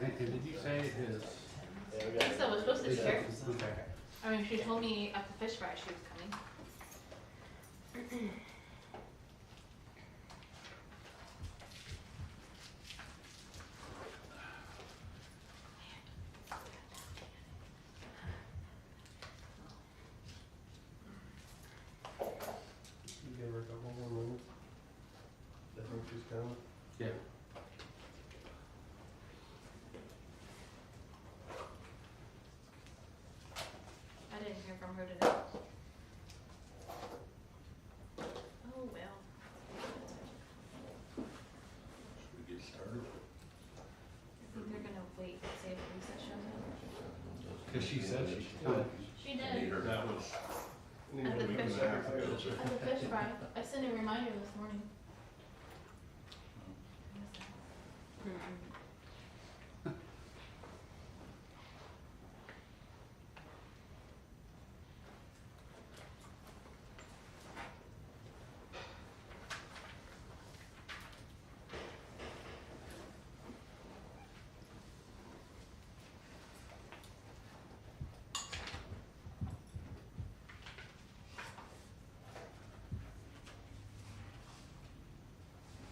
And did you say it is? Lisa was supposed to be here. Okay. I mean, she told me at the fish fry she was coming. You give her a couple more minutes. I think she's coming. Yeah. I didn't hear from her today. Oh, well. Should we get started? I think they're gonna wait and see if Lisa shows up. Cause she said she could. She did. That was Need At a the week fish and a half ago. At the fish fry. I sent a reminder this morning.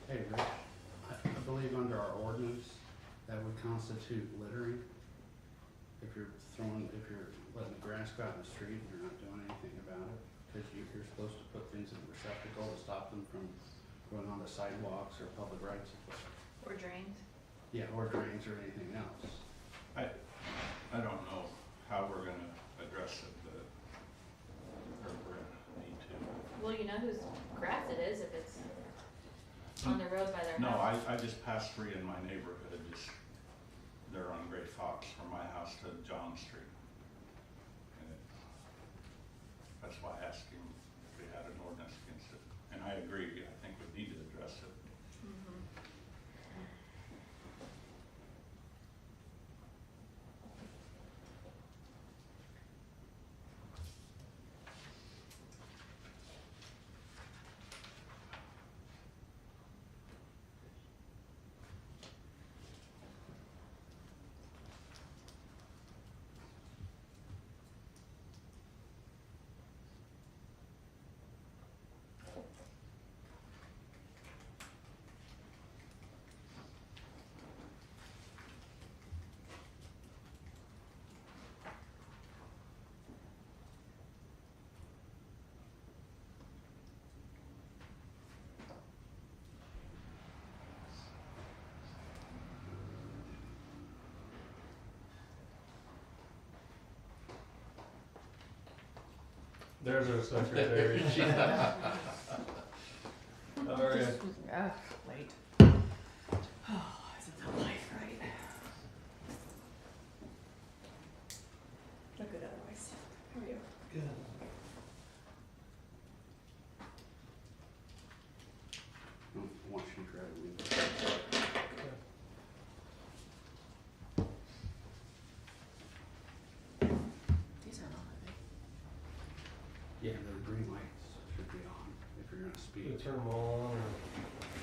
Hey, Rich, I believe under our ordinance, that would constitute littering. If you're letting the grass go out in the street and you're not doing anything about it. Cause you're supposed to put things in the receptacle to stop them from going on the sidewalks or public rights of way. Or drains. Yeah, or drains or anything else. I don't know how we're gonna address it, but we're gonna need to. Well, you know whose grass it is if it's on the road by their No, house. I just passed three in my neighborhood, they're on Great Fox from my house to John Street. And that's why I asked him if we had an ordinance against it, and I agree, I think we need to address it. Mhm. There's our secretary. How are you? Late. Oh, isn't that life, right? Not good otherwise. How are you? Good. Once you grab me. These aren't on, are they? Yeah, the green lights should be on if you're gonna You speed. turn them all on or?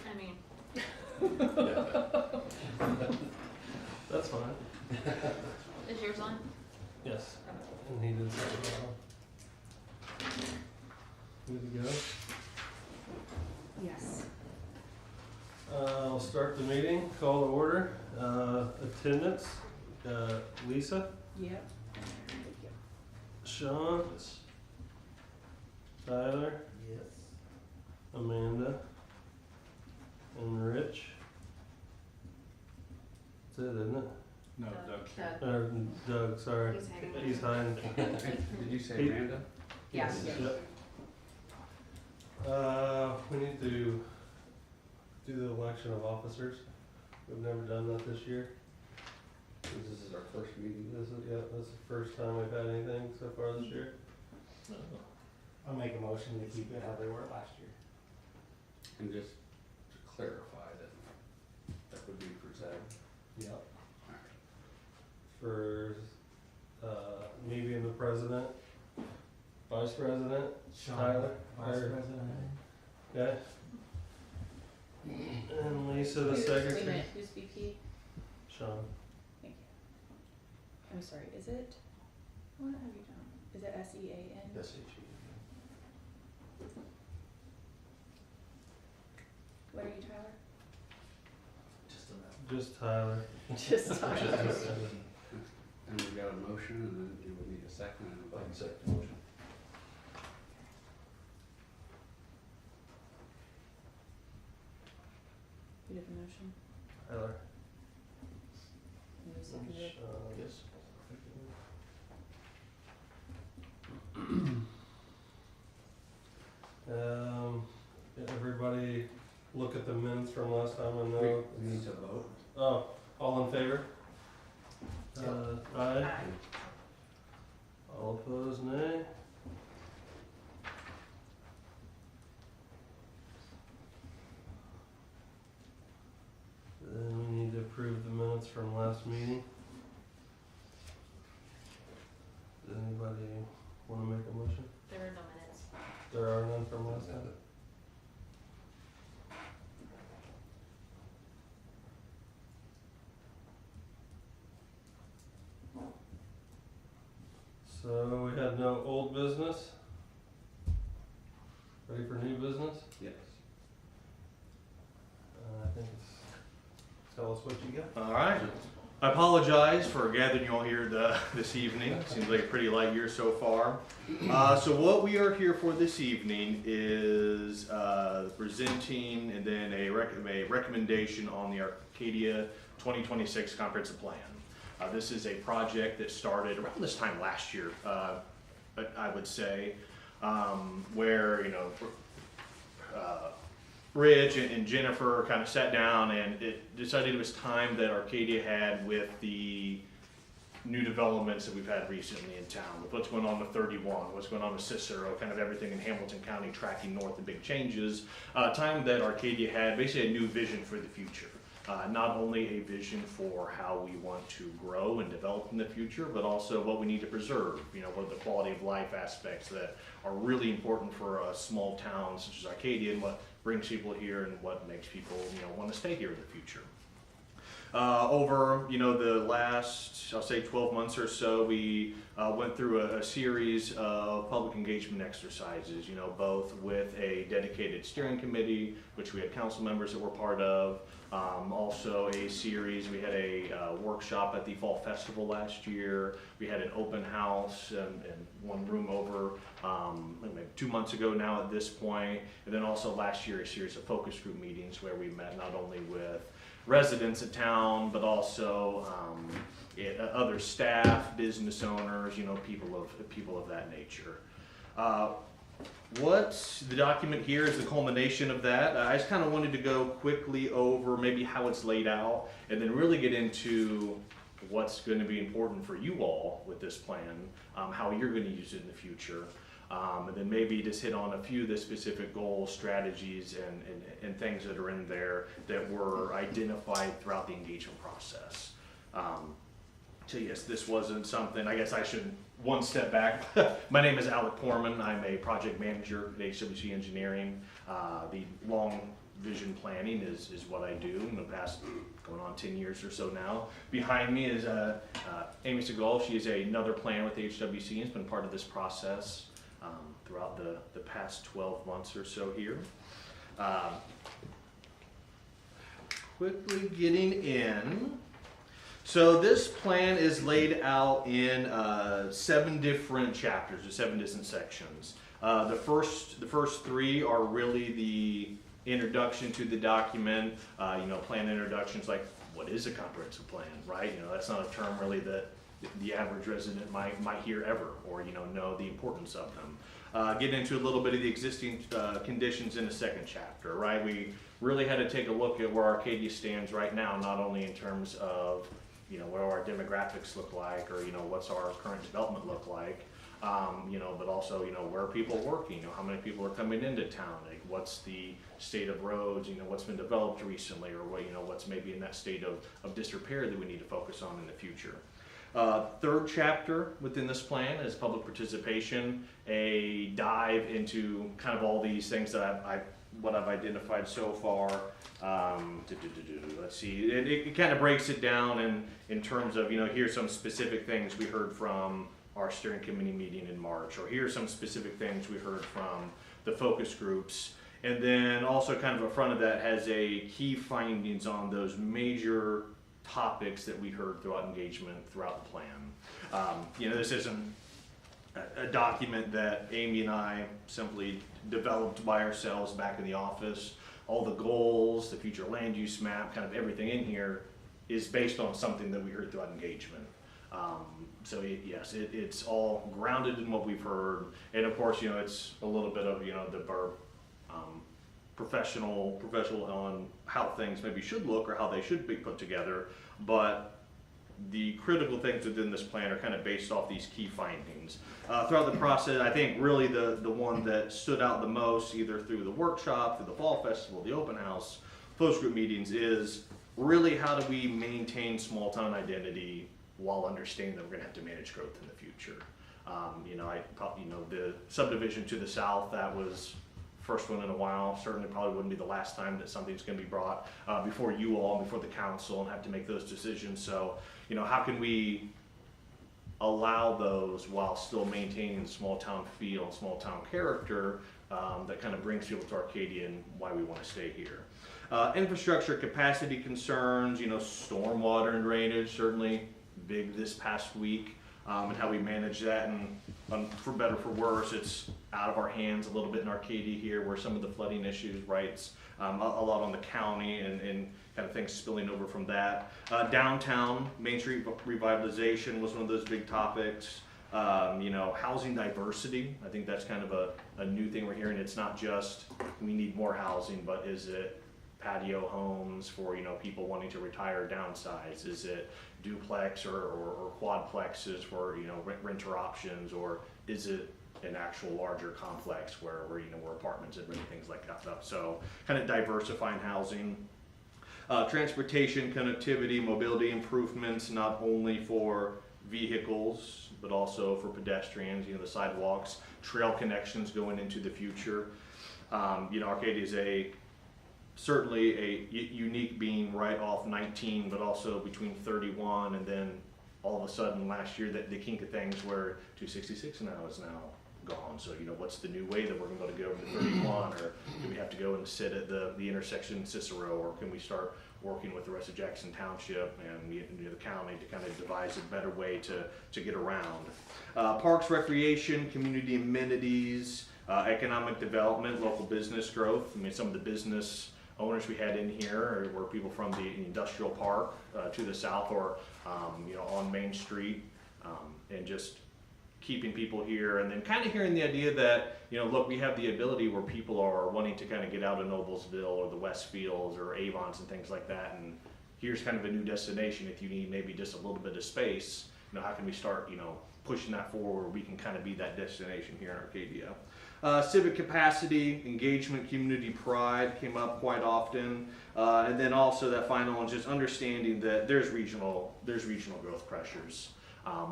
I mean, That's fine. is yours on? Yes. And he did set it on. Good to go. Yes. I'll start the meeting, call to order. Attendance, Lisa, Yep. Sean, Tyler, Yes. Amanda, and Rich. That's it, isn't it? No, Doug. Doug's here. Or Doug, sorry. He's hanging. He's hiding. Did you say He- Amanda? Yes. Yep. We need to do the election of officers. We've never done that this year. This is our first meeting. This is the first time we've had anything so far this year. I'll make a motion to keep it how they were last year. And just to clarify that would be for Zach. Yep. For, me being the president, vice president, Tyler, Vice or- President. okay? And Lisa the Wait a secretary. minute, who's VP? Sean. I'm sorry, is it, What have you done? is it SEAN? What are you, Tyler? Just Tyler. Just Tyler. And we got a motion, and then you would need a second and a vote. Second motion. You did the motion? Tyler. And you seconded it? Yes. Did everybody look at the minutes from last time? I know. We need to vote. Oh, all in favor? Aye. Aye. All opposed, nay. Then we need to approve the minutes from last meeting. Does anybody want to make a motion? There are no minutes. There are none from last time. So we had no old business. Ready for new business? Yes. I think it's, tell us what you got. All right. I apologize for gathering you all here this evening. Seems like a pretty light year so far. So what we are here for this evening is presenting and then a recommendation on the Arcadia 2026 comprehensive plan. This is a project that started around this time last year, I would say, where, you know, Rich and Jennifer kind of sat down and it decided it was time that Arcadia had with the new developments that we've had recently in town, with what's going on with 31, what's going on with Cicero, kind of everything in Hamilton County tracking north, the big changes. Time that Arcadia had basically a new vision for the future. Not only a vision for how we want to grow and develop in the future, but also what we need to preserve. You know, what are the quality of life aspects that are really important for a small town such as Arcadia, and what brings people here and what makes people, you know, want to stay here in the future. Over, you know, the last, I'll say 12 months or so, we went through a series of public engagement exercises, you know, both with a dedicated steering committee, which we had council members that were part of, also a series, we had a workshop at the Fall Festival last year, we had an open house in one room over maybe 2 months ago now at this point, and then also last year a series of focus group meetings where we met not only with residents of town, but also other staff, business owners, you know, people of that nature. What the document here is the culmination of that. I just kind of wanted to go quickly over maybe how it's laid out, and then really get into what's going to be important for you all with this plan, how you're going to use it in the future. And then maybe just hit on a few of the specific goals, strategies, and things that are in there that were identified throughout the engagement process. So yes, this wasn't something, I guess I should one step back. My name is Alec Porman. I'm a project manager at HWC Engineering. The long vision planning is what I do in the past going on 10 years or so now. Behind me is Amy Segal. She is another planner with HWC and has been part of this process throughout the past 12 months or so here. Quickly getting in. So this plan is laid out in 7 different chapters or 7 different sections. The first 3 are really the introduction to the document, you know, plan introductions, like what is a comprehensive plan, right? You know, that's not a term really that the average resident might hear ever, or, you know the importance of them. Get into a little bit of the existing conditions in the second chapter, right? We really had to take a look at where Arcadia stands right now, not only in terms of, you know, what our demographics look like, or, you know, what's our current development look like, you know, but also, you know, where are people working, you know, how many people are coming into town, like what's the state of roads, you know, what's been developed recently, or what, you know, what's maybe in that state of disrepair that we need to focus on in the future. Third chapter within this plan is public participation, a dive into kind of all these things that I've what I've identified so far. Let's see, it kind of breaks it down in terms of, here's some specific things we heard from our steering committee meeting in March, or here's some specific things we heard from the focus groups. And then also kind of in front of that has a key findings on those major topics that we heard throughout engagement throughout the plan. This isn't a document that Amy and I simply developed by ourselves back in the office. All the goals, the future land use map, kind of everything in here is based on something that we heard throughout engagement. It's all grounded in what we've heard. And of course, it's a little bit of, our professional on how things maybe should look or how they should be put together. But the critical things within this plan are kind of based off these key findings. Throughout the process, I think really the one that stood out the most, either through the workshop, through the fall festival, the open house, focus group meetings, is really how do we maintain small town identity while understanding that we're going to have to manage growth in the future. The subdivision to the south, that was first one in a while. Certainly probably wouldn't be the last time that something's going to be brought before you all, before the council, and have to make those decisions. So, how can we allow those while still maintaining the small town feel, small town character that kind of brings people to Arcadia and why we want to stay here. Infrastructure capacity concerns, stormwater and drainage, certainly big this past week, and how we manage that. And for better, for worse, it's out of our hands a little bit in Arcadia here, where some of the flooding issues, right, it's a lot on the county and kind of things spilling over from that. Downtown Main Street revitalization was one of those big topics. Housing diversity, I think that's kind of a new thing we're hearing. It's not just we need more housing, but is it patio homes for people wanting to retire or downsize? Is it duplex or quadplexes for renter options, or is it an actual larger complex where apartments and things like that stuff? So kind of diversifying housing. Transportation, connectivity, mobility improvements, not only for vehicles, but also for pedestrians, the sidewalks, trail connections going into the future. Arcadia is certainly a unique being right off 19, but also between 31, and then all of a sudden last year that the kink of things where 266 now is now gone. So what's the new way that we're going to go to 31, or do we have to go and sit at the intersection in Cicero, or can we start working with the rest of Jackson Township and the county to kind of devise a better way to get around? Parks, recreation, community amenities, economic development, local business growth. Some of the business owners we had in here were people from the industrial park to the south, or on Main Street, and just keeping people here, and then kind of hearing the idea that look, we have the ability where people are wanting to kind of get out of Noblesville or the Westfields or Avons and things like that, and here's kind of a new destination. If you need maybe just a little bit of space, how can we start pushing that forward? We can kind of be that destination here in Arcadia. Civic capacity, engagement, community pride came up quite often, and then also that final one, just understanding that there's regional growth pressures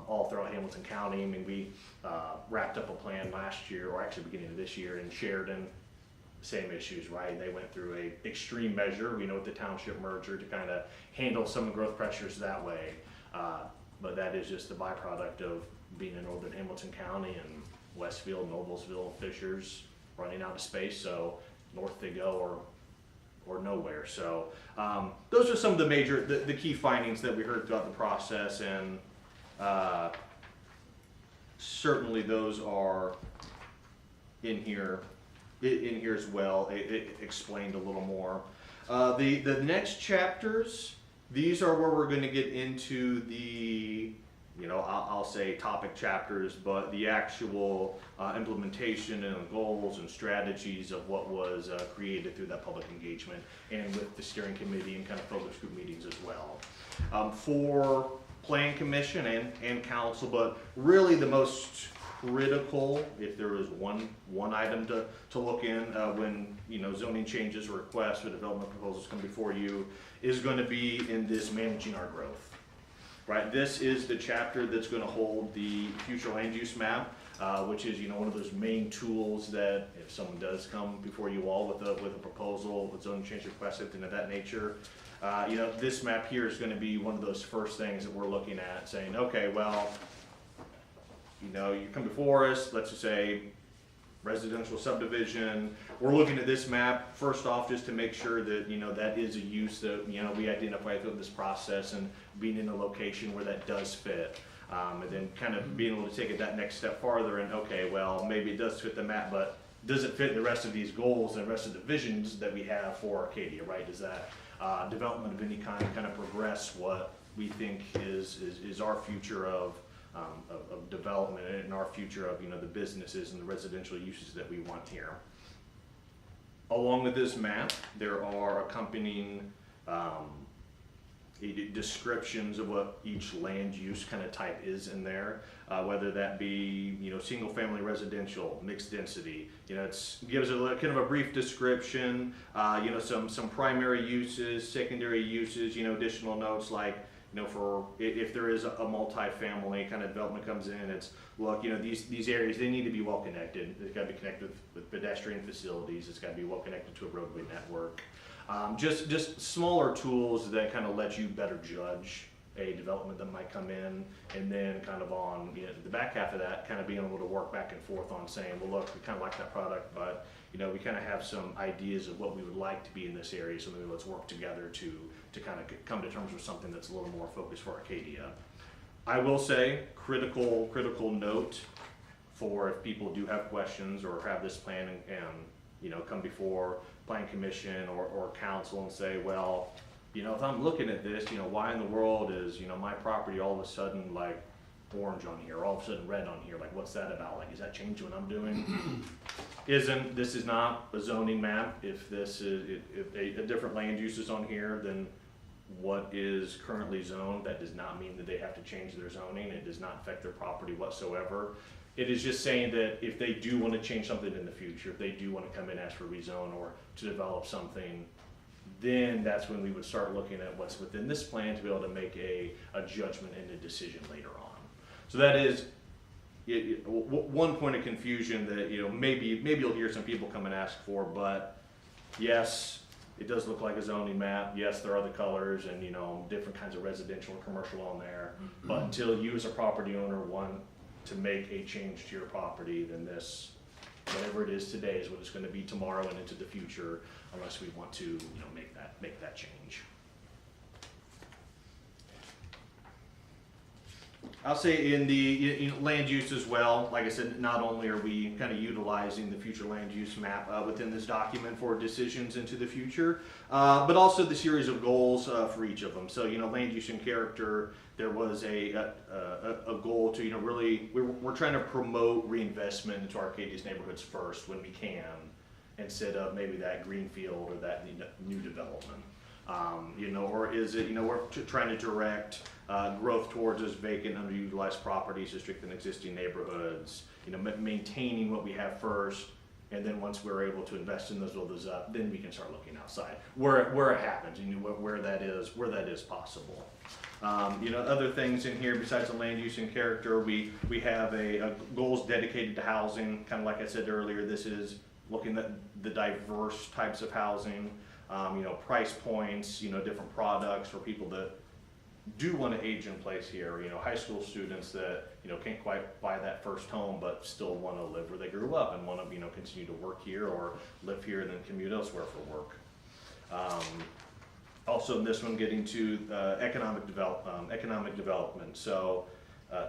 all throughout Hamilton County. We wrapped up a plan last year, or actually beginning of this year, in Sheridan. Same issues, right? They went through a extreme measure, with the township merger to kind of handle some of the growth pressures that way. But that is just the byproduct of being in northern Hamilton County, and Westfield, Noblesville, Fishers running out of space, so north they go or nowhere. So those are some of the key findings that we heard throughout the process, and certainly those are in here as well. It explained a little more. The next chapters, these are where we're going to get into the I'll say topic chapters, but the actual implementation and goals and strategies of what was created through that public engagement, and with the steering committee and kind of focus group meetings as well. For Plan Commission and council, but really the most critical, if there is one item to look in when zoning changes or requests or development proposals come before you, is going to be in this managing our growth. Right, this is the chapter that's going to hold the future land use map. which is, one of those main tools that if someone does come before you all with a proposal, with zoning change request, something of that nature, this map here is gonna be one of those first things that we're looking at, saying, okay, well, you come before us, let's just say residential subdivision. We're looking at this map first off just to make sure that, that is a use that, we identify through this process and being in a location where that does fit. And then kind of being able to take it that next step farther and, okay, well, maybe it does fit the map, but does it fit the rest of these goals and the rest of the visions that we have for Arcadia, right? Does that development of any kind of progress what we think is our future of development and our future of, the businesses and the residential uses that we want here. Along with this map, there are accompanying descriptions of what each land use kind of type is in there, whether that be, single family residential, mixed density. It gives kind of a brief description, some primary uses, secondary uses, additional notes like, for if there is a multi-family kind of development comes in, it's, look, these areas, they need to be well connected. They've got to be connected with pedestrian facilities. It's got to be well connected to a roadway network. Just smaller tools that kind of let you better judge a development that might come in, and then kind of on the back half of that, kind of being able to work back and forth on saying, well, look, we kind of like that product, but we kind of have some ideas of what we would like to be in this area, so maybe let's work together to kind of come to terms with something that's a little more focused for Arcadia. I will say, critical note for if people do have questions or have this plan and come before Planning Commission or council and say, well, if I'm looking at this, why in the world is, my property all of a sudden like orange on here, all of a sudden red on here, like what's that about? Like, is that changing what I'm doing? This is not a zoning map. If this is, if a different land use is on here than what is currently zoned, that does not mean that they have to change their zoning. It does not affect their property whatsoever. It is just saying that if they do want to change something in the future, if they do want to come in and ask for rezone or to develop something, then that's when we would start looking at what's within this plan to be able to make a judgment and a decision later on. So that is one point of confusion that maybe you'll hear some people come and ask for, but yes, it does look like a zoning map. Yes, there are the colors and different kinds of residential and commercial on there. But until you as a property owner want to make a change to your property, then this, whatever it is today, is what it's going to be tomorrow and into the future, unless we want to make that change. I'll say in the land use as well, like I said, not only are we kind of utilizing the future land use map within this document for decisions into the future, but also the series of goals for each of them. So, land use and character, there was a goal to, really, we're trying to promote reinvestment into Arcadia's neighborhoods first when we can, instead of maybe that greenfield or that new development. Or is it, we're trying to direct growth towards those vacant, underutilized properties to strengthen existing neighborhoods, maintaining what we have first, and then once we're able to invest in those, build those up, then we can start looking outside where it happens, where that is possible. Other things in here besides the land use and character, we have a goals dedicated to housing. Kind of like I said earlier, this is looking at the diverse types of housing. Price points, different products for people that do want to age in place here. High school students that, can't quite buy that first home, but still want to live where they grew up and want to, continue to work here or live here and then commute elsewhere for work. Also in this one, getting to economic development. So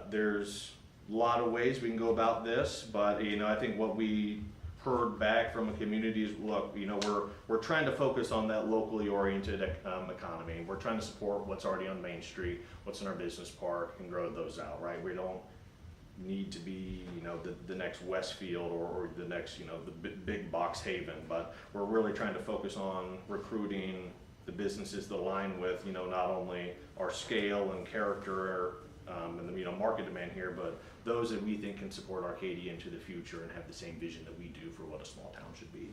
there's a lot of ways we can go about this, but, I think what we heard back from a community is, look, we're trying to focus on that locally oriented economy. We're trying to support what's already on Main Street, what's in our business park, and grow those out, right? We don't need to be, the next Westfield or the next, the big box haven, but we're really trying to focus on recruiting the businesses that align with, not only our scale and character and the market demand here, but those that we think can support Arcadia into the future and have the same vision that we do for what a small town should be.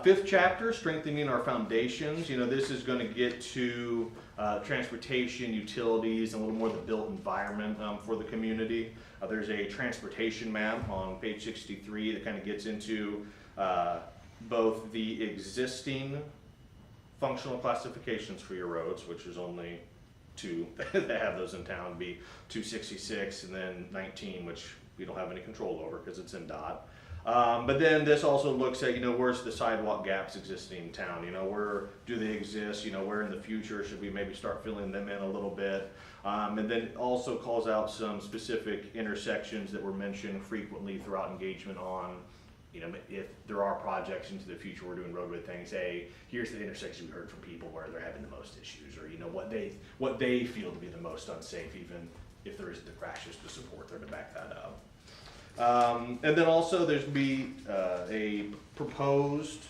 Fifth chapter, strengthening our foundations. You know, this is going to get to transportation, utilities, and a little more the built environment for the community. There's a transportation map on page 63 that kind of gets into both the existing functional classifications for your roads, which is only 2 that have those in town, be 266 and then 19, which we don't have any control over because it's in DOT. But then this also looks at, you know, where's the sidewalk gaps existing in town? You know, where do they exist? You know, where in the future should we maybe start filling them in a little bit? And then also calls out some specific intersections that were mentioned frequently throughout engagement on, you know, if there are projects into the future, we're doing roadway things, hey, here's the intersection we heard from people where they're having the most issues, or, you know, what they feel to be the most unsafe, even if there isn't the crashes to support there to back that up. And then also there's going to be a proposed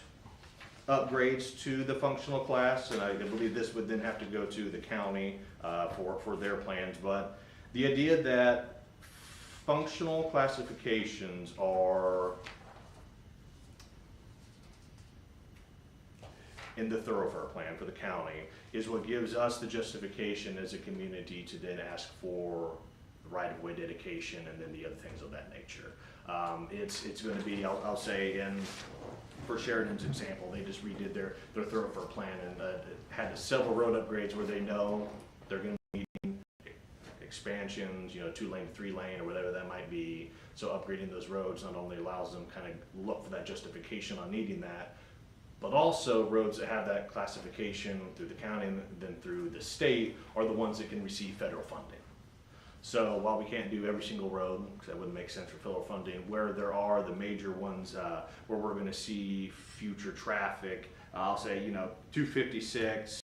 upgrades to the functional class, and I believe this would then have to go to the county for their plans, but the idea that functional classifications are in the thoroughfare plan for the county is what gives us the justification as a community to then ask for right-of-way dedication and then the other things of that nature. It's going to be, I'll say, for Sheridan's example, they just redid their thoroughfare plan and had several road upgrades where they know they're going to be expansions, you know, 2-lane to 3-lane or whatever that might be. So upgrading those roads not only allows them kind of look for that justification on needing that, but also roads that have that classification through the county and then through the state are the ones that can receive federal funding. So while we can't do every single road, because that wouldn't make sense for federal funding, where there are the major ones where we're going to see future traffic, I'll say, you know, 256,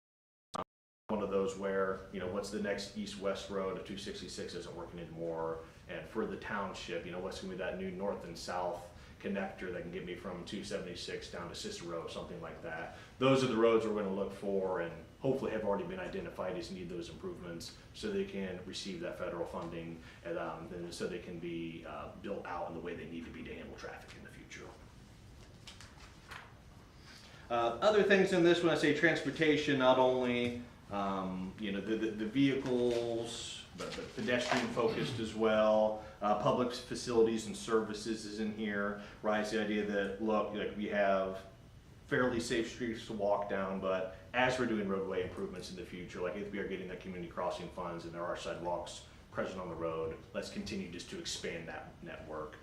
one of those where, you know, what's the next east-west road if 266 isn't working anymore, and for the township, you know, what's going to be that new north and south connector that can get me from 276 down to Cicero, something like that. Those are the roads we're going to look for and hopefully have already been identified as need those improvements so they can receive that federal funding and then so they can be built out in the way they need to be to handle traffic in the future. Other things in this, when I say transportation, not only you know, the vehicles, but pedestrian focused as well. Public facilities and services is in here, right? It's the idea that, look, like we have fairly safe streets to walk down, but as we're doing roadway improvements in the future, like if we are getting that community crossing funds and there are sidewalks present on the road, let's continue just to expand that network.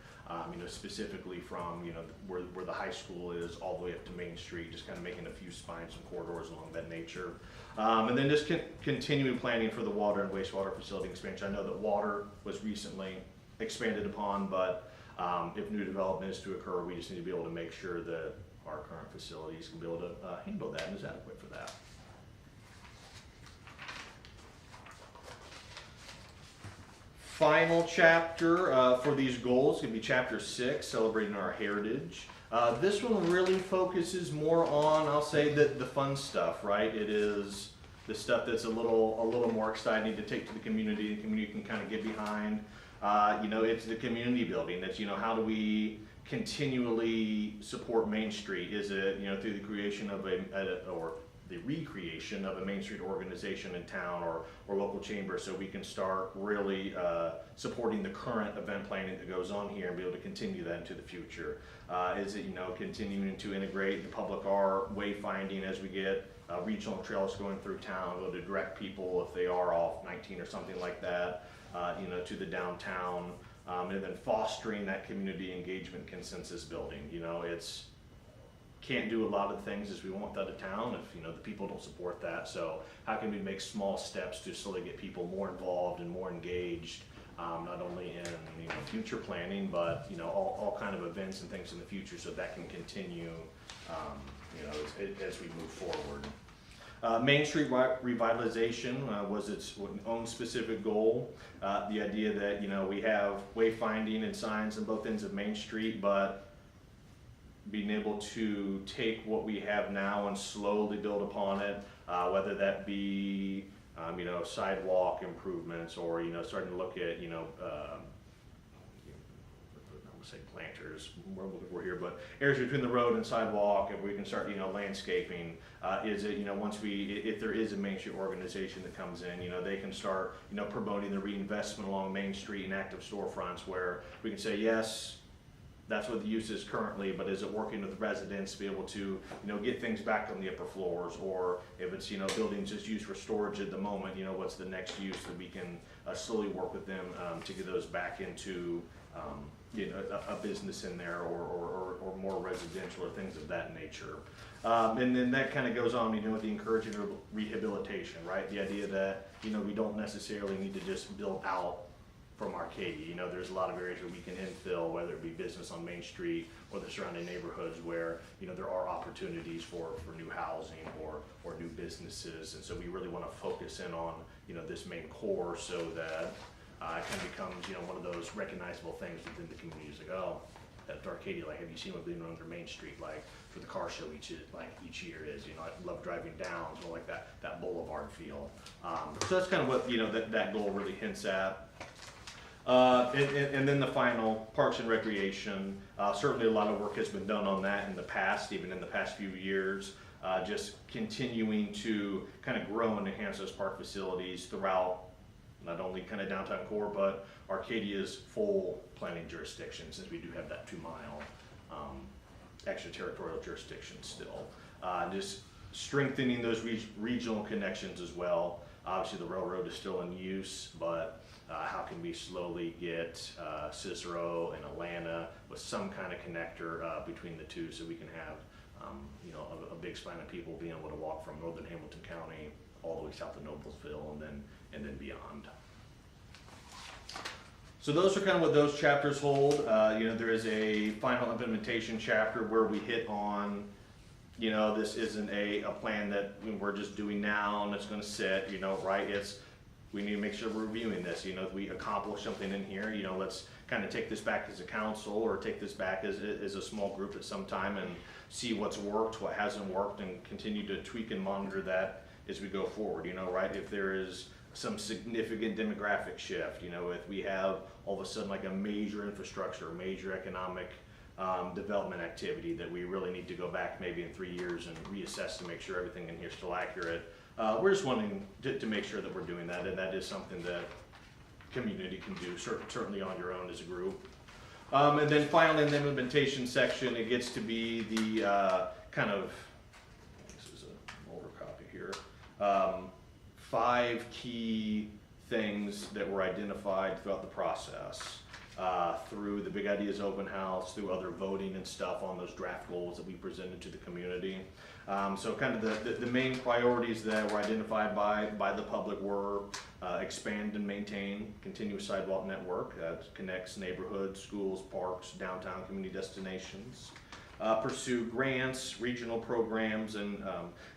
You know, specifically from, you know, where the high school is all the way up to Main Street, just kind of making a few spines and corridors along that nature. And then just continuing planning for the water and wastewater facility expansion. I know that water was recently expanded upon, but if new development is to occur, we just need to be able to make sure that our current facilities can be able to handle that and is adequate for that. Final chapter for these goals can be chapter 6, celebrating our heritage. This one really focuses more on, I'll say, the fun stuff, right? It is the stuff that's a little more exciting to take to the community can kind of get behind. You know, it's the community building. That's, you know, how do we continually support Main Street? Is it, you know, through the creation of or the recreation of a Main Street organization in town or local chamber, so we can start really supporting the current event planning that goes on here and be able to continue that into the future? Is it, you know, continuing to integrate the public art wayfinding as we get regional trails going through town, be able to direct people if they are off 19 or something like that, you know, to the downtown, and then fostering that community engagement consensus building. You know, it's can't do a lot of things as we want out of town if, you know, the people don't support that. So how can we make small steps to slowly get people more involved and more engaged, not only in, you know, future planning, but, you know, all kind of events and things in the future, so that can continue, you know, as we move forward. Main Street revitalization was its own specific goal. The idea that, you know, we have wayfinding and signs on both ends of Main Street, but being able to take what we have now and slowly build upon it, whether that be, you know, sidewalk improvements or, you know, starting to look at, you know, gonna say planters, we're looking for here, but areas between the road and sidewalk, if we can start, landscaping, is it, once if there is a Main Street organization that comes in, they can start, promoting the reinvestment along Main Street and active storefronts where we can say, yes, that's what the use is currently, but is it working with the residents to be able to, get things back on the upper floors? Or if it's, buildings just used for storage at the moment, what's the next use that we can slowly work with them to get those back into, a business in there or more residential or things of that nature. And then that kind of goes on, with the encouraging rehabilitation, right? The idea that, we don't necessarily need to just build out from Arcadia. There's a lot of areas where we can infill, whether it be business on Main Street or the surrounding neighborhoods where, there are opportunities for new housing or new businesses. And so we really want to focus in on, this main core so that it kind of becomes, one of those recognizable things within the communities. Like, oh, at Arcadia, like, have you seen what we're doing under Main Street, like, for the car show each year is, I love driving down, so like that boulevard feel. So that's kind of what, that goal really hints at. And then the final, Parks and Recreation. Certainly a lot of work has been done on that in the past, even in the past few years. Just continuing to kind of grow and enhance those park facilities throughout not only kind of downtown core, but Arcadia's full planning jurisdiction, since we do have that 2-mile extraterritorial jurisdiction still. Just strengthening those regional connections as well. Obviously the railroad is still in use, but how can we slowly get Cicero and Atlanta with some kind of connector between the two, so we can have a big span of people being able to walk from northern Hamilton County all the way south to Noblesville and then beyond. So those are kind of what those chapters hold. There is a final implementation chapter where we hit on, this isn't a plan that we're just doing now and it's going to sit, right? We need to make sure we're reviewing this. If we accomplish something in here, let's kind of take this back as a council or take this back as a small group at some time and see what's worked, what hasn't worked, and continue to tweak and monitor that as we go forward, right? If there is some significant demographic shift, if we have all of a sudden like a major infrastructure, major economic development activity that we really need to go back maybe in 3 years and reassess to make sure everything in here is still accurate. We're just wanting to make sure that we're doing that, and that is something that community can do, certainly on your own as a group. And then finally in the implementation section, it gets to be the kind of, this is an older copy here, 5 key things that were identified throughout the process. Through the Big Ideas Open House, through other voting and stuff on those draft goals that we presented to the community. So kind of the main priorities that were identified by the public were expand and maintain continuous sidewalk network that connects neighborhoods, schools, parks, downtown community destinations. Pursue grants, regional programs, and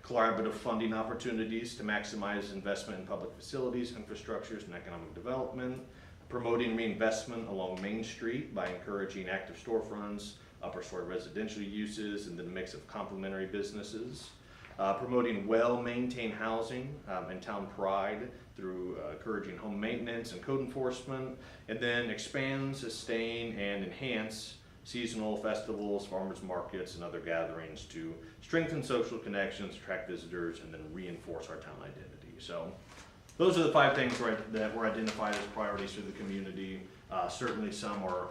collaborative funding opportunities to maximize investment in public facilities, infrastructures, and economic development. Promoting reinvestment along Main Street by encouraging active storefronts, upper story residential uses, and then a mix of complementary businesses. Promoting well-maintained housing and town pride through encouraging home maintenance and code enforcement. And then expand, sustain, and enhance seasonal festivals, farmers markets, and other gatherings to strengthen social connections, attract visitors, and then reinforce our town identity. So those are the 5 things that were identified as priorities for the community. Certainly some are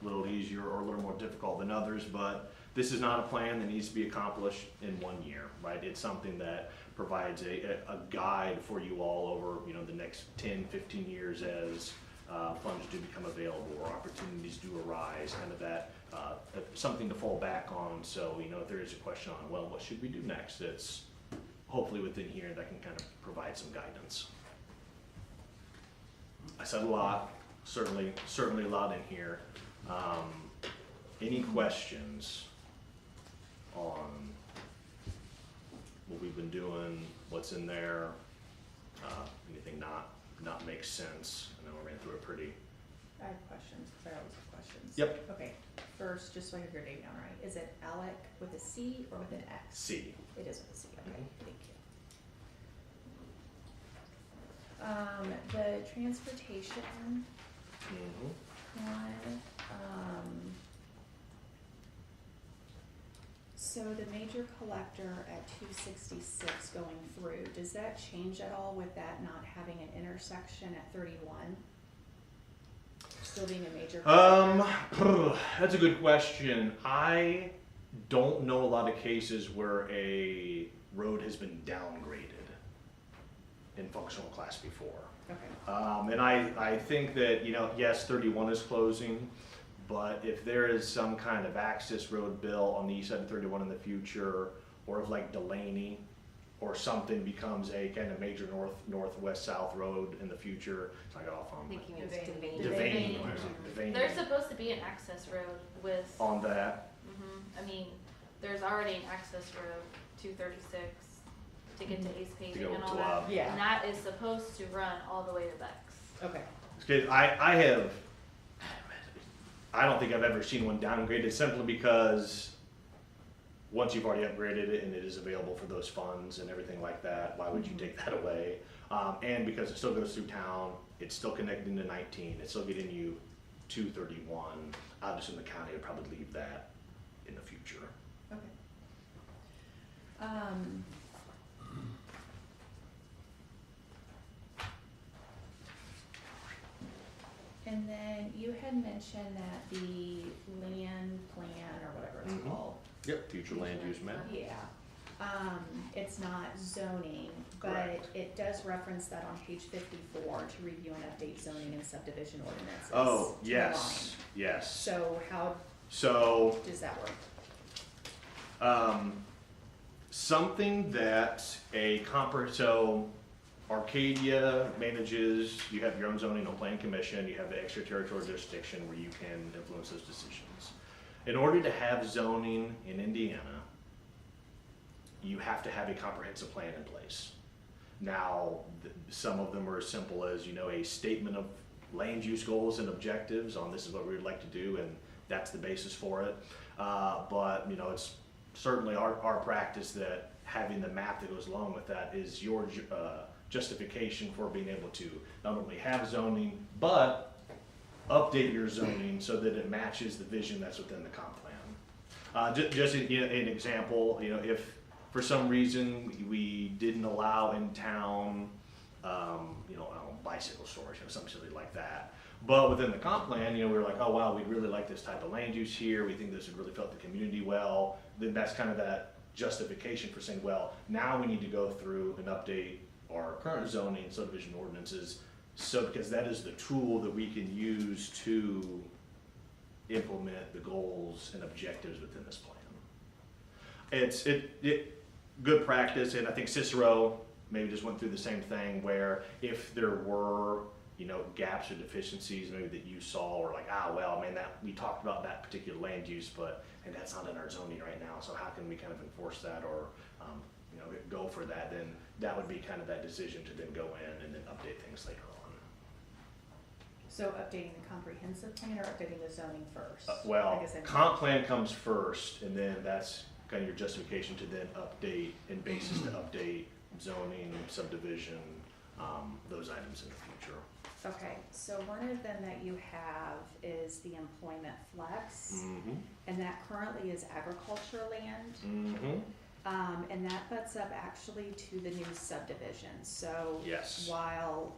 a little easier or a little more difficult than others, but this is not a plan that needs to be accomplished in 1 year, right? It's something that provides a guide for you all over the next 10, 15 years as funds do become available or opportunities do arise, kind of that something to fall back on. So if there is a question on, well, what should we do next? It's hopefully within here that can kind of provide some guidance. I said a lot, certainly a lot in here. Any questions on what we've been doing, what's in there, anything not make sense? I know I ran through it pretty. I have questions, because I always have questions. Yep. Okay, first, just so I have your name down right, is it Alec with a C or with an X? C. It is with a C, okay, thank you. The transportation one, So the major collector at 266 going through, does that change at all with that not having an intersection at 31? Still being a major collector? That's a good question. I don't know a lot of cases where a road has been downgraded in functional class before. Okay. And I think that, yes, 31 is closing, but if there is some kind of access road built on the east side of 31 in the future, or if like Delaney or something becomes a kind of major northwest-south road in the future, it's like off on Thinking it's Devaney. Devaney. Devaney. There's supposed to be an access road with, On that. I mean, there's already an access road, 236, to get to Ace To Paving go and all to, that. Yeah. And that is supposed to run all the way to Bex. Okay. Because I don't think I've ever seen one downgraded simply because once you've already upgraded it and it is available for those funds and everything like that, why would you take that away? And because it still goes through town, it's still connected into 19, it's still getting you to 31. I'll just in the county would probably leave that in the future. Okay. And then you had mentioned that the land plan or whatever it's Mhm. called. Yep, future land use map. Yeah, it's not zoning, but Correct. it does reference that on page 54 to review and update zoning and subdivision ordinances. Oh, to yes, align. yes. So how So, does that work? something that so Arcadia manages, you have your own zoning and plan commission, you have the extraterritorial jurisdiction where you can influence those decisions. In order to have zoning in Indiana, you have to have a comprehensive plan in place. Now, some of them are as simple as, a statement of land use goals and objectives on this is what we would like to do, and that's the basis for it. But, it's certainly our practice that having the map that goes along with that is your justification for being able to not only have zoning, but update your zoning so that it matches the vision that's within the comp plan. Just an example, if for some reason we didn't allow in town, bicycle storage, something silly like that. But within the comp plan, we were like, oh wow, we'd really like this type of land use here. We think this would really fit the community well. Then that's kind of that justification for saying, well, now we need to go through and update our current zoning and subdivision ordinances. So, because that is the tool that we can use to implement the goals and objectives within this plan. It's good practice, and I think Cicero maybe just went through the same thing where if there were gaps or deficiencies maybe that you saw, or like, well, man, that we talked about that particular land use, and that's not in our zoning right now, so how can we kind of enforce that or go for that? Then that would be kind of that decision to then go in and then update things later on. So updating the comprehensive plan or updating the zoning first? Well, I guess comp plan comes first, and then that's kind of your justification to then update and basis to update zoning, subdivision, those items in the future. Okay, so one of them that you have is the employment flex, Mm-hmm. and that currently is agriculture land. Mm-hmm. And that butts up actually to the new subdivision, so. Yes. While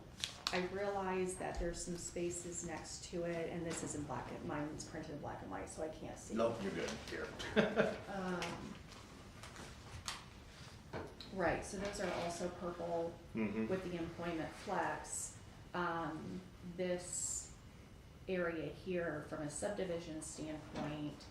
I realize that there's some spaces next to it, and this is in mine's printed in black and white, so I can't see. Nope, you're good. Here. Right, so those are also purple Mm-hmm. with the employment flex. This area here, from a subdivision standpoint,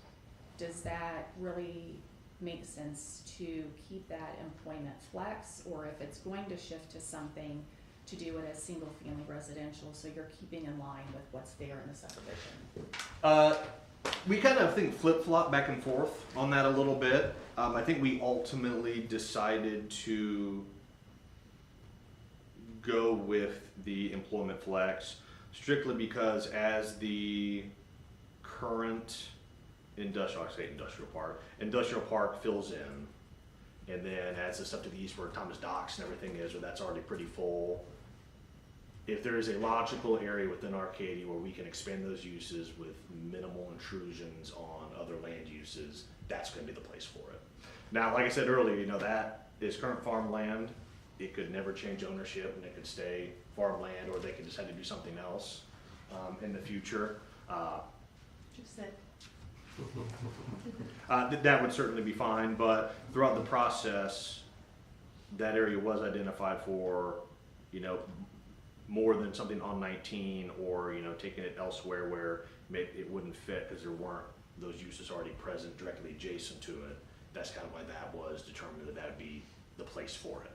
does that really make sense to keep that employment flex? Or if it's going to shift to something, to do it as single-family residential, so you're keeping in line with what's there in the subdivision? We kind of flip-flop back and forth on that a little bit. I think we ultimately decided to go with the employment flex strictly because as the current industrial park fills in, and then as the stuff to the east where Thomas Docks and everything is, where that's already pretty full, if there is a logical area within Arcadia where we can expand those uses with minimal intrusions on other land uses, that's gonna be the place for it. Now, like I said earlier, you know, that is current farmland. It could never change ownership and it could stay farmland, or they could decide to do something else, in the future. Just said, That would certainly be fine, but throughout the process, that area was identified for, you know, more than something on 19, or, you know, taking it elsewhere where it wouldn't fit because there weren't those uses already present directly adjacent to it. That's kind of why that was determined that would be the place for it.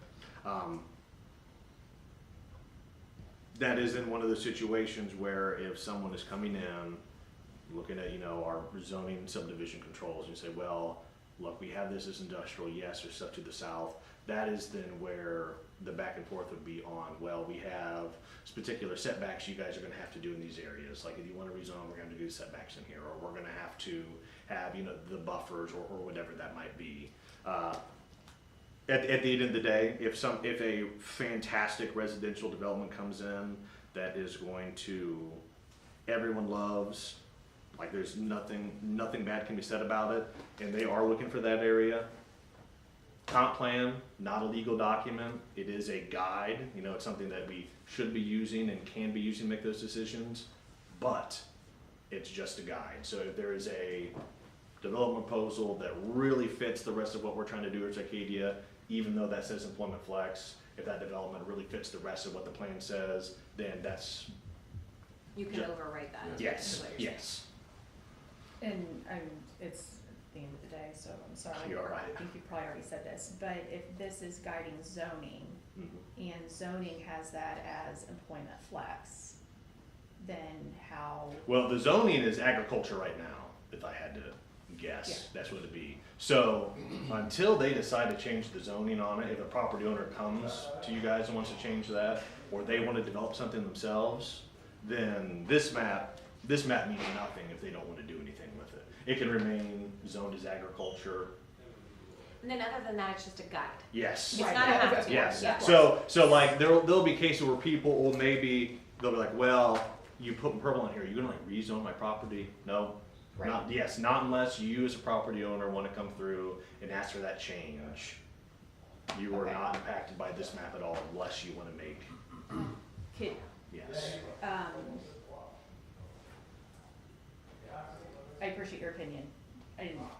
That is in one of those situations where if someone is coming in, looking at, you know, our zoning subdivision controls, and say, well, look, we have this as industrial, yes, there's stuff to the south. That is then where the back and forth would be on, well, we have particular setbacks you guys are gonna have to do in these areas. Like if you wanna rezone, we're gonna have to do setbacks in here, or we're gonna have to have, you know, the buffers or whatever that might be. At the end of the day, if a fantastic residential development comes in that is going to, everyone loves, like there's nothing bad can be said about it, and they are looking for that area. Comp plan, not a legal document, it is a guide, you know, it's something that we should be using and can be using to make those decisions, but it's just a guide. So if there is a development proposal that really fits the rest of what we're trying to do at Arcadia, even though that says employment flex, if that development really fits the rest of what the plan says, then that's, You can overwrite that. yes, is what you're saying. yes. and it's the end of the day, so I'm sorry. You're right. I think you probably already said this, but if this is guiding zoning, Mhm. and zoning has that as employment flex, then how, Well, the zoning is agriculture right now, if I had to guess, Yeah. that's what it'd be. So, until they decide to change the zoning on it, if a property owner comes to you guys and wants to change that, or they want to develop something themselves, then this map means nothing if they don't want to do anything with it. It can remain zoned as agriculture, And then other than that, it's just a guide. yes. It's Right. not a Yeah, have to. Yes, Yeah. so like there'll be cases where people will maybe, they'll be like, well, you put purple on here, you gonna like rezone my property? No, not, yes, not unless you as a property owner wanna come through and ask for that change. You are Okay. not impacted by this map at all unless you wanna make, could, yes. I appreciate your opinion,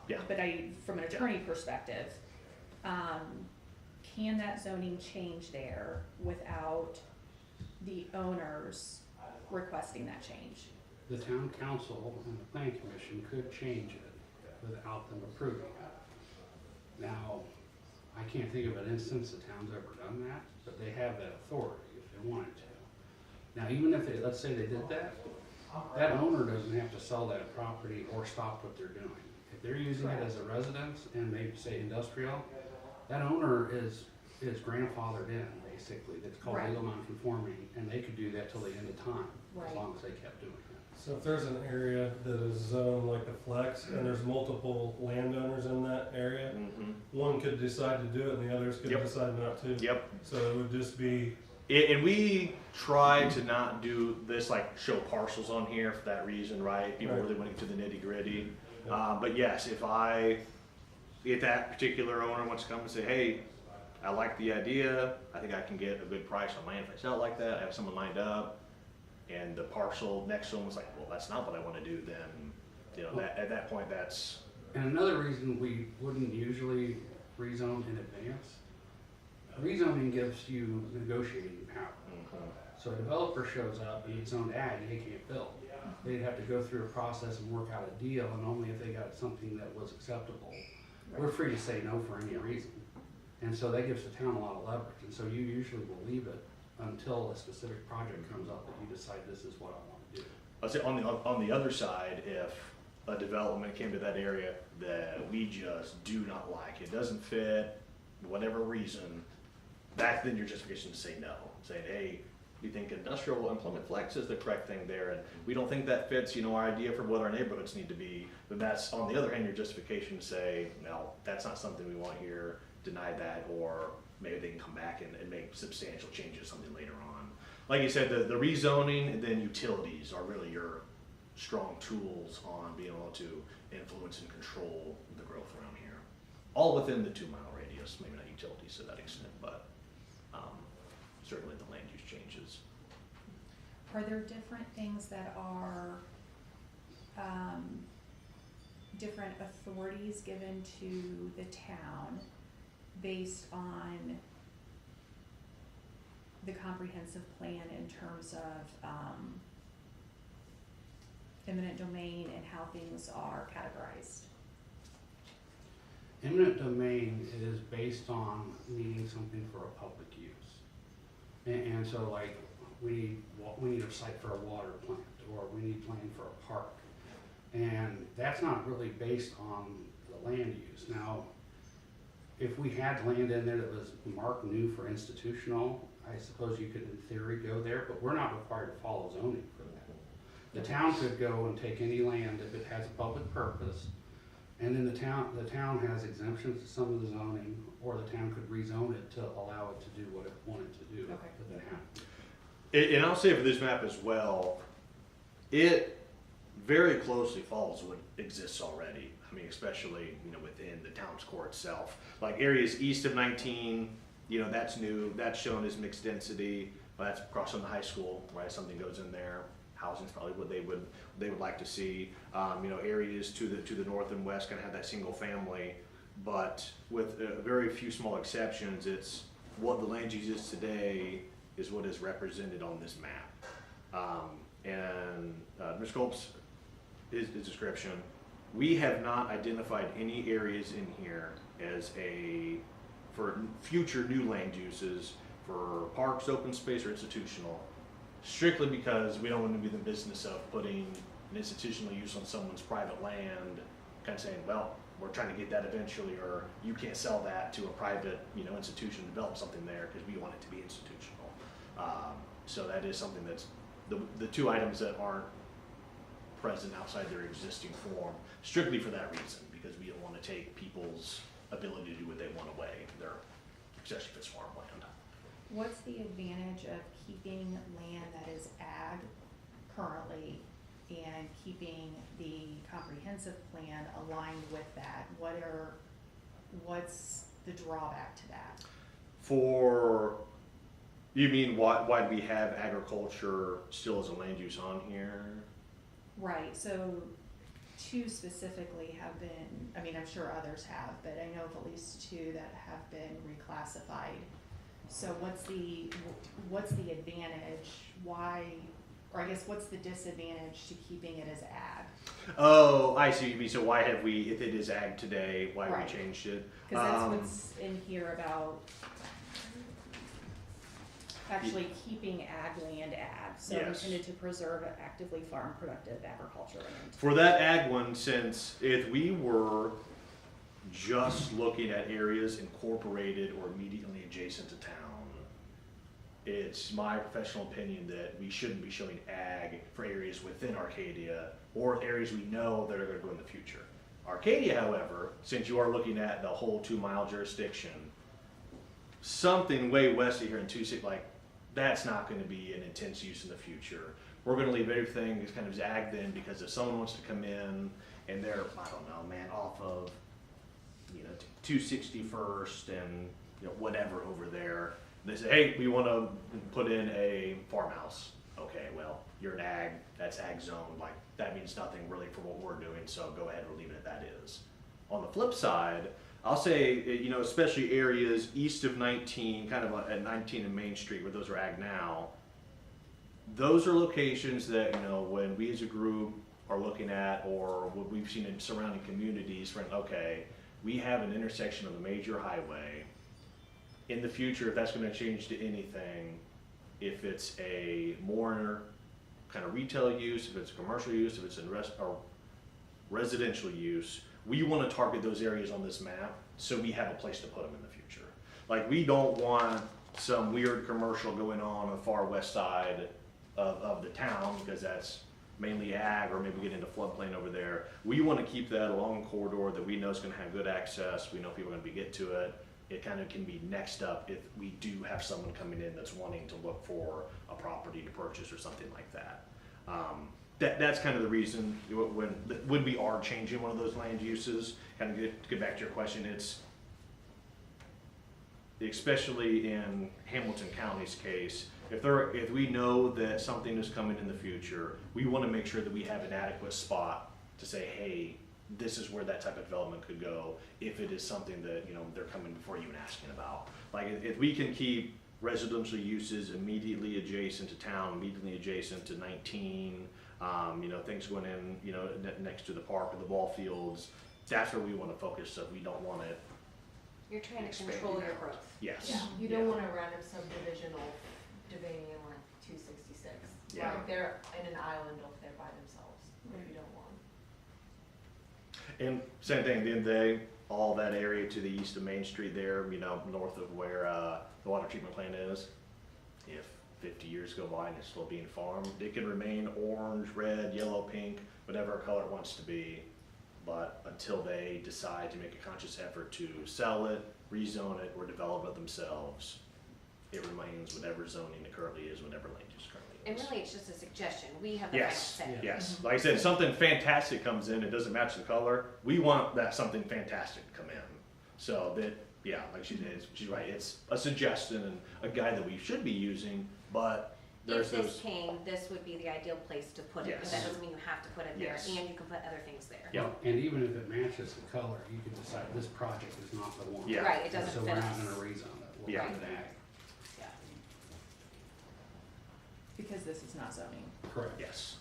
Yeah. but from an attorney perspective, can that zoning change there without the owners requesting that change? The town council and the planning commission could change it without them approving it. Now, I can't think of an instance the town's ever done that, but they have that authority if they wanted to. Now, even if let's say they did that, that owner doesn't have to sell that property or stop what they're doing. If they're using it as a residence and they say industrial, that owner is grandfathered in, basically. That's called Right. legal non-conforming, and they could do that till the end of time, as Right. long as they kept doing it. So if there's an area that is zoned like a flex and there's multiple landowners in that area, Mhm. one could decide to do it and the others could Yep. decide not to. Yep. So it would just be, And we try to not do this, like show parcels on here for that reason, right? People Right. really want to get to the nitty gritty. Yeah. But yes, if that particular owner wants to come and say, hey, I like the idea, I think I can get a good price on land if I sell it like that, I have someone lined up, and the parcel next to them was like, well, that's not what I want to do, then, you know, at that point, that's, And another reason we wouldn't usually rezone in advance, rezoning gives you negotiating power. So a developer shows up and it's zoned ag, they can't build. They'd have to go through a process and work out a deal, and only if they got something that was acceptable. We're free to say no for any reason. And so that gives the town a lot of leverage, and so you usually will leave it until a specific project comes up that you decide this is what I want to do. I'd say on the other side, if a development came to that area that we just do not like, it doesn't fit, whatever reason, that's then your justification to say no, saying, hey, we think industrial employment flex is the correct thing there, and we don't think that fits, you know, our idea for what our neighborhoods need to be. Then that's, on the other hand, your justification to say, no, that's not something we want here, deny that, or maybe they can come back and make substantial changes, something later on. like you said, the rezoning and then utilities are really your strong tools on being able to influence and control the growth around here. All within the 2 mile radius, maybe not utilities to that extent, but certainly the land use changes. Are there different things that are, different authorities given to the town based on the comprehensive plan in terms of, eminent domain and how things are categorized? Eminent domain is based on needing something for a public use. And so like, we need a site for a water plant, or we need land for a park. And that's not really based on the land use. Now, if we had land in there that was marked new for institutional, I suppose you could in theory go there, but we're not required to follow zoning for that. The town could go and take any land if it has a public purpose, and then the town has exemptions to some of the zoning, or the town could rezone it to allow it to do what it wanted to do. Okay. If it happened. And I'll say for this map as well, it very closely follows what exists already. I mean, especially, within the town's core itself. Like areas east of 19, that's new, that's shown as mixed density, but that's across from the high school, right? Something goes in there. Housing's probably what they would like to see. Areas to the north and west kind of have that single family, but with very few small exceptions, it's what the land use is today is what is represented on this map. And Mr. Colb's his description, we have not identified any areas in here as for future new land uses for parks, open space, or institutional, strictly because we don't want to be in the business of putting an institutional use on someone's private land, kind of saying, well, we're trying to get that eventually, or you can't sell that to a private, institution, develop something there because we want it to be institutional. So that is something that's the two items that aren't present outside their existing form, strictly for that reason, because we don't want to take people's ability to do what they want away, especially if it's farmland. What's the advantage of keeping land that is ag currently and keeping the comprehensive plan aligned with that? What's the drawback to that? You mean why we have agriculture still as a land use on here? Right, so two specifically have been, I'm sure others have, but I know of at least two that have been reclassified. So what's the advantage? Why, or I guess what's the disadvantage to keeping it as ag? Oh, I see what you mean. So why have we, if it is ag today, why have Right. we changed it? Because that's what's in here about actually keeping ag land ag. So Yes. intended to preserve actively farm productive agriculture land. For that ag one, since if we were just looking at areas incorporated or immediately adjacent to town, it's my professional opinion that we shouldn't be showing ag for areas within Arcadia or areas we know that are going to go in the future. Arcadia, however, since you are looking at the whole 2 mile jurisdiction, something way west of here in 260, like that's not going to be an intense use in the future. We're going to leave everything as kind of ag then, because if someone wants to come in and they're, I don't know, man, off of 261st and whatever over there, they say, hey, we want to put in a farmhouse. Okay, well, you're an ag, that's ag zone, like that means nothing really for what we're doing, so go ahead, we're leaving it that is. On the flip side, I'll say, especially areas east of 19, kind of at 19 and Main Street, where those are ag now, those are locations that, when we as a group are looking at, or what we've seen in surrounding communities, okay, we have an intersection of a major highway. In the future, if that's going to change to anything, if it's a more kind of retail use, if it's a commercial use, if it's in residential use, we want to target those areas on this map so we have a place to put them in the future. Like, we don't want some weird commercial going on the far west side of the town, because that's mainly ag, or maybe get into floodplain over there. We want to keep that along a corridor that we know is going to have good access. We know people are going to get to it, it kind of can be next up if we do have someone coming in that's wanting to look for a property to purchase or something like that. That's kind of the reason when we are changing one of those land uses, kind of get back to your question, it's especially in Hamilton County's case, if we know that something is coming in the future, we want to make sure that we have an adequate spot to say, hey, this is where that type of development could go if it is something that, you know, they're coming before you and asking about. Like if we can keep residential uses immediately adjacent to town, immediately adjacent to 19, you know, things going in, you know, next to the park or the ball fields, that's where we want to focus, so we don't want it. You're trying to Expand control it your out. growth. Yes. Yeah, you don't want a random subdivision of debating in like 266. Yeah. Like they're in an island off there by themselves, if you don't want. And same thing, at the end of the day, all that area to the east of Main Street there, you know, north of where the water treatment plant is, if 50 years go by and it's still being farmed, it can remain orange, red, yellow, pink, whatever color it wants to be. But until they decide to make a conscious effort to sell it, rezone it, or develop it themselves, it remains whatever zoning it currently is, whatever land use currently And is. really, it's just a suggestion. We have the final Yes, say. yes. Like I said, something fantastic comes in, it doesn't match the color, we want that something fantastic to come in. So that, yeah, like she said, she's right, it's a suggestion and a guide that we should be using, but there's If this those, came, this would be the ideal place to put it, but Yes. that doesn't mean you have to put it there, Yes. and you can put other things there. Yeah. Well, and even if it matches the color, you can decide this project is not the one. Yeah. Right, it doesn't So fit we're not us. gonna rezone it, we'll Yeah. leave it ag. Yeah. Because this is not zoning. Correct. yes,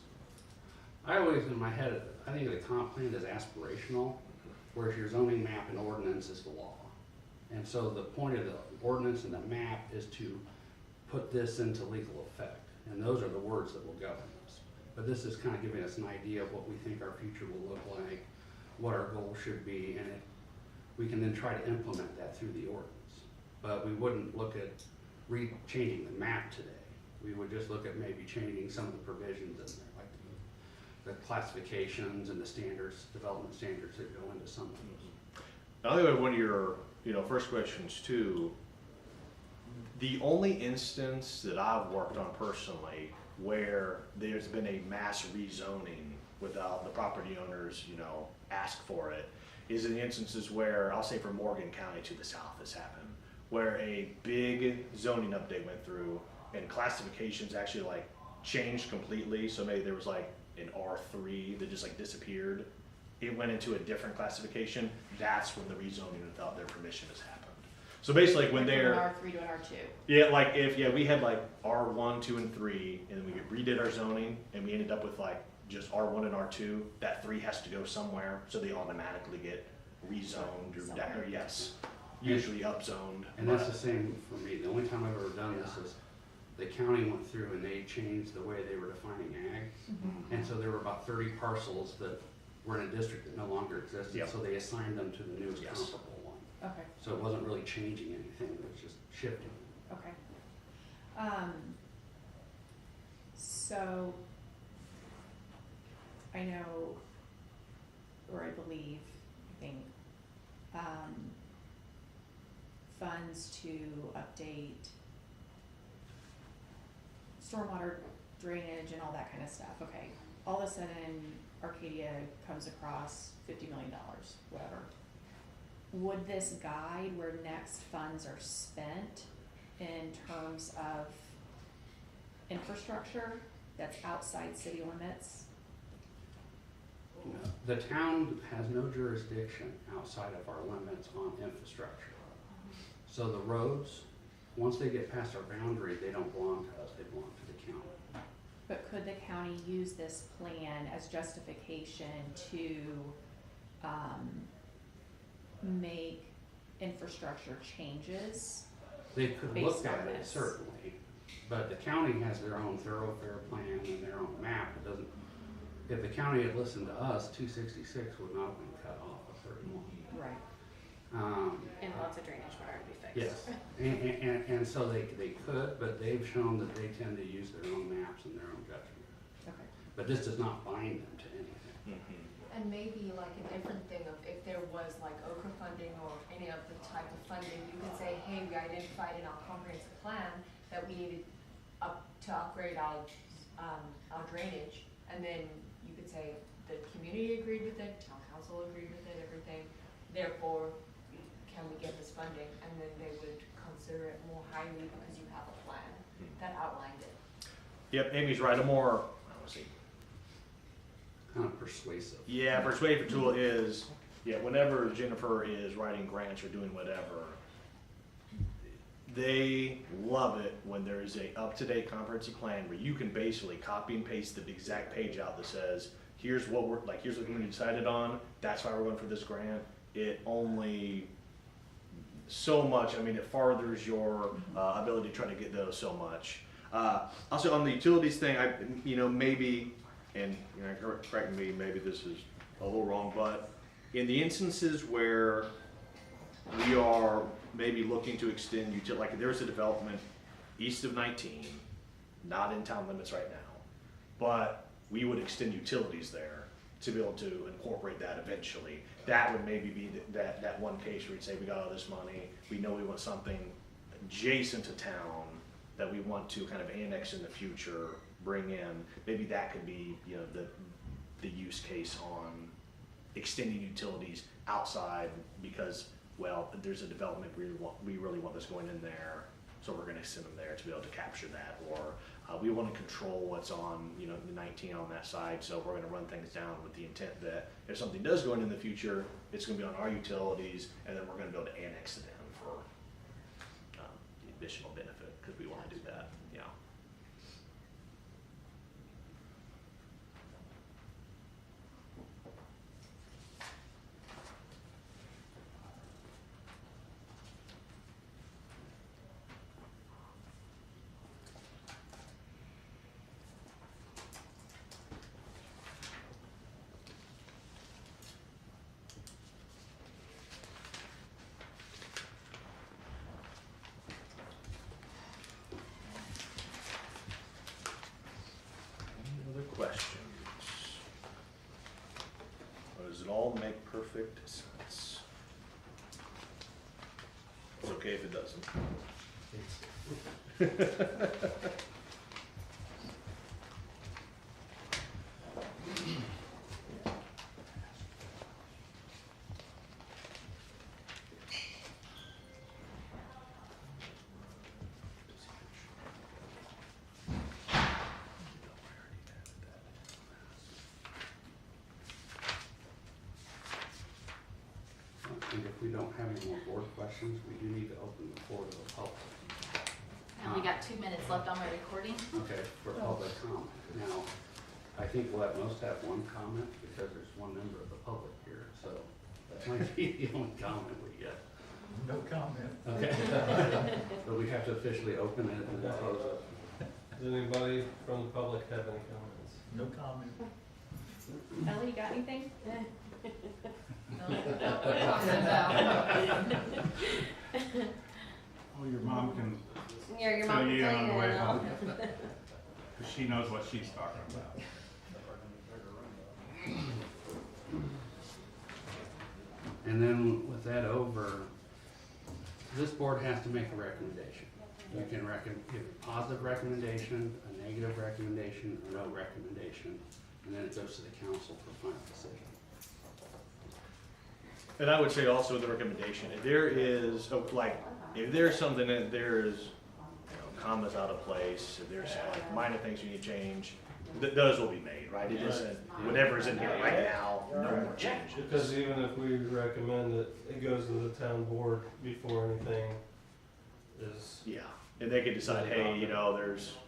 I always, in my head, I think the comp plan is aspirational, whereas your zoning map and ordinance is the law. And so the point of the ordinance and the map is to put this into legal effect, and those are the words that will govern us. But this is kind of giving us an idea of what we think our future will look like, what our goals should be, and we can then try to implement that through the ordinance. But we wouldn't look at changing the map today. We would just look at maybe changing some of the provisions in there, like the classifications and the standards, development standards that go into some of those. Now, the other one of your, you know, first questions too, the only instance that I've worked on personally where there's been a mass rezoning without the property owners, you know, ask for it, is in instances where, I'll say for Morgan County to the south this happened, where a big zoning update went through and classifications actually like changed completely, so maybe there was like an R3 that just like disappeared. It went into a different classification, that's when the rezoning without their permission has happened. So basically when From they're, an R3 to an R2. yeah, like if, yeah, we had like R1, 2, and 3, and then we redid our zoning, and we ended up with like just R1 and R2, that 3 has to go somewhere, so they automatically get rezoned or, Somewhere. or yes, usually upzoned. And that's the same for me. The only time I've ever done this is the county went through and they changed the way they were defining ag. And so there were about 30 parcels that were in a district that no longer existed, Yep. so they assigned them to the newest Yes. comparable one. Okay, So it wasn't really changing anything, it was just shifting. okay. So, I know, or I believe, I think, funds to update stormwater drainage and all that kind of stuff, okay. All of a sudden, Arcadia comes across $50 million, whatever. Would this guide where next funds are spent in terms of infrastructure that's outside city limits? The town has no jurisdiction outside of our limits on infrastructure. So the roads, once they get past our boundary, they don't belong to us, they belong to the county. But could the county use this plan as justification to, make infrastructure changes? They could Based look at on it, this. certainly, but the county has their own thoroughfare plan and their own map. It doesn't, if the county had listened to us, 266 would not have been cut off of 31. Right. And lots of drainage would already be fixed. Yes, and so they could, but they've shown that they tend to use their own maps and their own judgment. Okay. But this does not bind them to anything. Mhm. And maybe like a different thing of if there was like Okra funding or any of the type of funding, you could say, hey, we identified in our comprehensive plan that we needed to upgrade our drainage. And then you could say the community agreed with it, town council agreed with it, everything. Therefore, can we get this funding? And then they would consider it more highly because you have a plan that outlined it. Yep, Amy's right. A more, I don't see. Kind of persuasive. Yeah, persuasive tool is, yeah, whenever Jennifer is writing grants or doing whatever, they love it when there is a up-to-date comprehensive plan where you can basically copy and paste the exact page out that says, here's what here's what we decided on, that's why we're going for this grant. It only so much, I mean, it farthers your ability to try to get those so much. Also on the utilities thing, maybe, and correct me, maybe this is a little wrong, but in the instances where we are maybe looking to extend like there's a development east of 19, not in town limits right now, but we would extend utilities there to be able to incorporate that eventually. That would maybe be that one case where we'd say we got all this money, we know we want something adjacent to town that we want to kind of annex in the future, bring in. Maybe that could be the use case on extending utilities outside because, well, there's a development we really want this going in there, so we're going to send them there to be able to capture that. Or we want to control what's on the 19 on that side, so we're going to run things down with the intent that if something does go in the future, it's going to be on our utilities, and then we're going to be able to annex it in for the additional benefit because we want to do that. Yeah. Questions? Or does it all make perfect sense? It's okay if it doesn't. And if we don't have any more board questions, we do need to open the floor to the public. I only got 2 minutes left on my recording. Okay, for public comment. Now, I think we'll at most have one comment because there's one member of the public here, so that might be the only comment we get. No comment. Okay. But we have to officially open it and then close it. Does anybody from the public have any comments? No comment. Ellie, you got anything? Oh, your mom can Yeah, your fill mom you in on the way can tell home. Because she knows what she's talking about. And then with that over, this board has to make a recommendation. You can give a positive recommendation, a negative recommendation, or no recommendation, and then it goes to the council for final decision. And I would say also the recommendation, if there is, if there's something that there is, commas out of place, if there's like minor things you need to change, those will be made, right? It isn't, whatever's in here right now, no more changes. Because even if we recommend that it goes to the town board before anything is. Yeah, and they could decide, hey,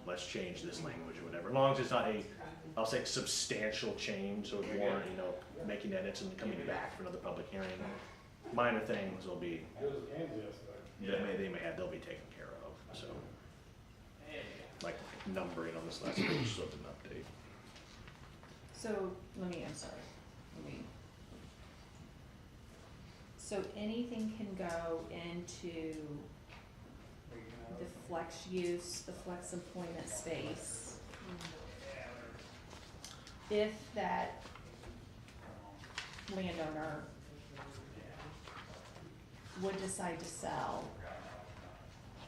let's change this language or whatever, as long as it's not I'll say substantial change, so it's more, making edits and coming back for another public hearing. Minor things will be, they'll be taken care of, so. Like numbering on this last page, so it's an update. So, so anything can go into the flex use, the flex employment space, if that landowner would decide to sell,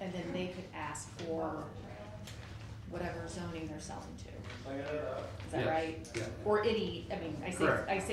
and then they could ask for whatever zoning they're selling to. Is that Yes. right? Yeah. Or any, I mean, I say, Correct. I say